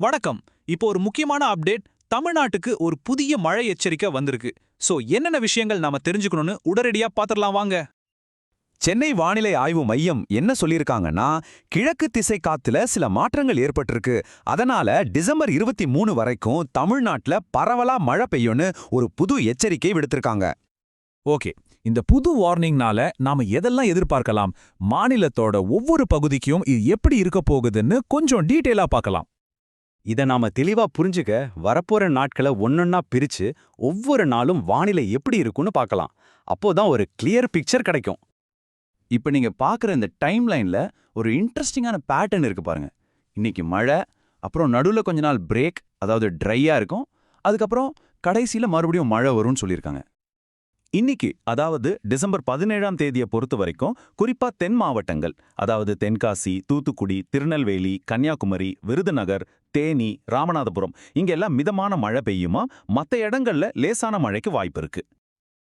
வணக்கம். இப்போ ஒரு முக்கியமான அப்டேட். தமிழ்நாட்டுக்கு ஒரு புதிய மழை எச்சரிக்கை வந்திருக்கு. சோ என்னென்ன விஷயங்கள் நாம தெரிஞ்சுக்கணும்னு உடனடியா பாத்திரலாம் வாங்க. சென்னை வானிலை ஆய்வு மையம் என்ன சொல்லியிருக்காங்கன்னா, கிழக்கு திசை காத்துல சில மாற்றங்கள் ஏற்பட்டிருக்கு. அதனால டிசம்பர் 23 வரைக்கும் தமிழ்நாட்டுல பரவலா மழை பெய்யும்னு ஒரு புது எச்சரிக்கை விடுத்திருக்காங்க. ஓகே, இந்த புது வார்னிங்னால நாம எதெல்லாம் எதிர்பார்க்கலாம்? மாநிலத்தோட ஒவ்வொரு பகுதிக்கும் இது எப்படி இருக்க போகுதுன்னு கொஞ்சம் டீட்டெயிலா பார்க்கலாம். இத நாம தெளிவா புரிஞ்சுக்க வரப்போற நாட்களை ஒன்னொன்னா பிரிச்சு ஒவ்வொரு நாளும் வானிலை எப்படி இருக்குன்னு பார்க்கலாம். அப்போதான் ஒரு கிளியர் பிக்சர் கிடைக்கும். இப்ப நீங்க பாக்குற இந்த டைம் லைன்ல ஒரு இன்ட்ரெஸ்டிங்கான பேட்டர்ன் இருக்கு பாருங்க. இன்னைக்கு மழை, அப்புறம் நடுவுல கொஞ்ச நாள் பிரேக், அதாவது ட்ரையா இருக்கும். அதுக்கப்புறம் கடைசியில மறுபடியும் மழை வரும்னு சொல்லியிருக்காங்க. இன்னைக்கு அதாவது டிசம்பர் 17ஆம் தேதியை பொறுத்த வரைக்கும் குறிப்பா தென் மாவட்டங்கள், அதாவது தென்காசி, தூத்துக்குடி, திருநெல்வேலி, கன்னியாகுமரி, விருதுநகர், தேனி, ராமநாதபுரம் இங்கெல்லாம் மிதமான மழை பெய்யுமா, மற்ற இடங்கள்ல லேசான மழைக்கு வாய்ப்பு இருக்கு.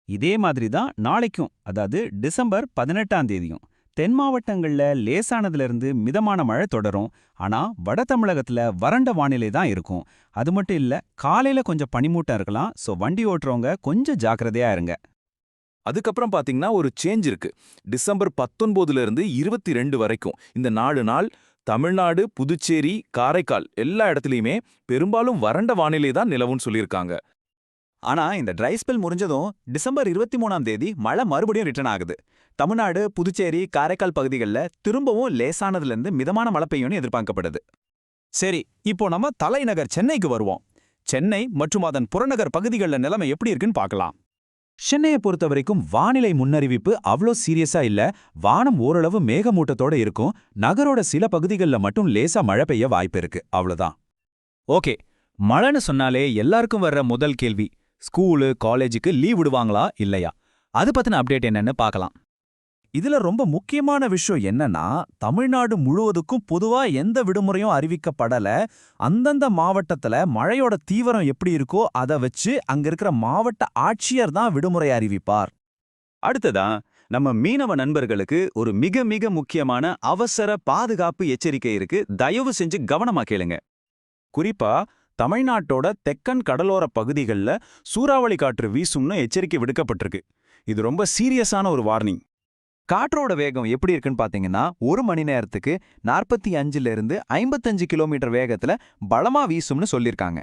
இதே மாதிரி தான் நாளைக்கும், அதாவது டிசம்பர் 18ஆம் தேதியும் தென் மாவட்டங்கள்ல லேசானதுலேருந்து மிதமான மழை தொடரும். ஆனா வட தமிழகத்துல வறண்ட வானிலை தான் இருக்கும். அது மட்டும் இல்ல, காலையில கொஞ்சம் பனிமூட்டம் இருக்கலாம். சோ வண்டி ஓட்டுறவங்க கொஞ்சம் ஜாக்கிரதையா இருங்க. அதுக்கப்புறம் பாத்தீங்கன்னா ஒரு சேஞ்ச் இருக்கு. டிசம்பர் 19ல இருந்து 22 வரைக்கும் இந்த 4 நாள் தமிழ்நாடு, புதுச்சேரி, காரைக்கால் எல்லா இடத்துலயுமே பெரும்பாலும் வறண்ட வானிலை தான் நிலவுன்னு சொல்லியிருக்காங்க. ஆனா இந்த ட்ரை ஸ்பெல் முடிஞ்சதும் டிசம்பர் 23ஆம் தேதி மழை மறுபடியும் ரிட்டர்ன் ஆகுது. தமிழ்நாடு, புதுச்சேரி, காரைக்கால் பகுதிகளில் திரும்பவும் லேசானதுலேருந்து மிதமான மழை பெய்யும்னு எதிர்பார்க்கப்படுது. சரி, இப்போ நம்ம தலைநகர் சென்னைக்கு வருவோம். சென்னை மற்றும் அதன் புறநகர் பகுதிகளில் நிலைமை எப்படி இருக்குன்னு பார்க்கலாம். சென்னையை பொறுத்த வரைக்கும் வானிலை முன்னறிவிப்பு அவ்வளோ சீரியஸா இல்ல. வானம் ஓரளவு மேகமூட்டத்தோட இருக்கும். நகரோட சில பகுதிகளில் மட்டும் லேசா மழை பெய்ய வாய்ப்பு இருக்கு, அவ்வளோதான். ஓகே, மழைன்னு சொன்னாலே எல்லாருக்கும் வர்ற முதல் கேள்வி, ஸ்கூலு காலேஜுக்கு லீவ் விடுவாங்களா இல்லையா? அது பத்தின அப்டேட் என்னன்னு பார்க்கலாம். இதுல ரொம்ப முக்கியமான விஷயம் என்னன்னா, தமிழ்நாடு முழுவதுக்கும் பொதுவா எந்த விடுமுறையும் அறிவிக்கப்படல. அந்தந்த மாவட்டத்துல மழையோட தீவிரம் எப்படி இருக்கோ அதை வச்சு அங்க இருக்கிற மாவட்ட ஆட்சியர் தான் விடுமுறை அறிவிப்பார். அடுத்ததா நம்ம மீனவ நண்பர்களுக்கு ஒரு மிக மிக முக்கியமான அவசர பாதுகாப்பு எச்சரிக்கை இருக்கு. தயவு செஞ்சு கவனமா கேளுங்க. குறிப்பா தமிழ்நாட்டோட தெக்கன் கடலோர பகுதிகளில் சூறாவளி காற்று வீசும்னு எச்சரிக்கை விடுக்கப்பட்டிருக்கு. இது ரொம்ப சீரியஸான ஒரு வார்னிங். காற்றோட வேகம் எப்படி இருக்குன்னு பார்த்தீங்கன்னா, ஒரு மணி நேரத்துக்கு 45லிருந்து 55 கிலோமீட்டர் வேகத்துல பலமா வீசும்னு சொல்லியிருக்காங்க.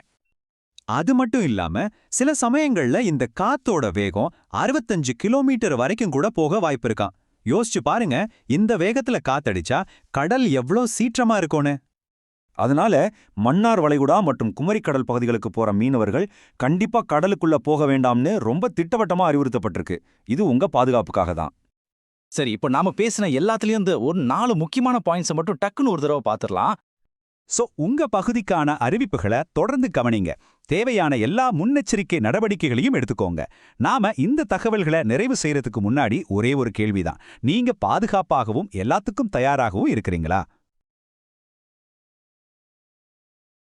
அது மட்டும் இல்லாம சில சமயங்கள்ல இந்த காத்தோட வேகம் 65 கிலோமீட்டர் வரைக்கும் கூட போக வாய்ப்பு இருக்காம். யோசிச்சு பாருங்க, இந்த வேகத்துல காத்தடிச்சா கடல் எவ்வளோ சீற்றமா இருக்கும்னு. அதனால மன்னார் வளைகுடா மற்றும் குமரிக்கடல் பகுதிகளுக்கு போற மீனவர்கள் கண்டிப்பா கடலுக்குள்ள போக வேண்டாம்னு ரொம்ப திட்டவட்டமா அறிவுறுத்தப்பட்டிருக்கு. இது உங்க பாதுகாப்புக்காக தான். சரி, இப்போ நாம பேசின எல்லாத்துலயும் இந்த ஒரு 4 முக்கியமான பாயிண்ட்ஸை மட்டும் டக்குன்னு ஒரு தடவை பார்த்துடலாம். சோ உங்க பகுதிக்கான அறிவிப்புகளை தொடர்ந்து கவனிங்க. தேவையான எல்லா முன்னெச்சரிக்கை நடவடிக்கைகளையும் எடுத்துக்கோங்க. நாம இந்த தகவல்களை நிறைவு செய்யறதுக்கு முன்னாடி ஒரே ஒரு கேள்விதான். நீங்க பாதுகாப்பாகவும் எல்லாத்துக்கும் தயாராகவும் இருக்கிறீங்களா?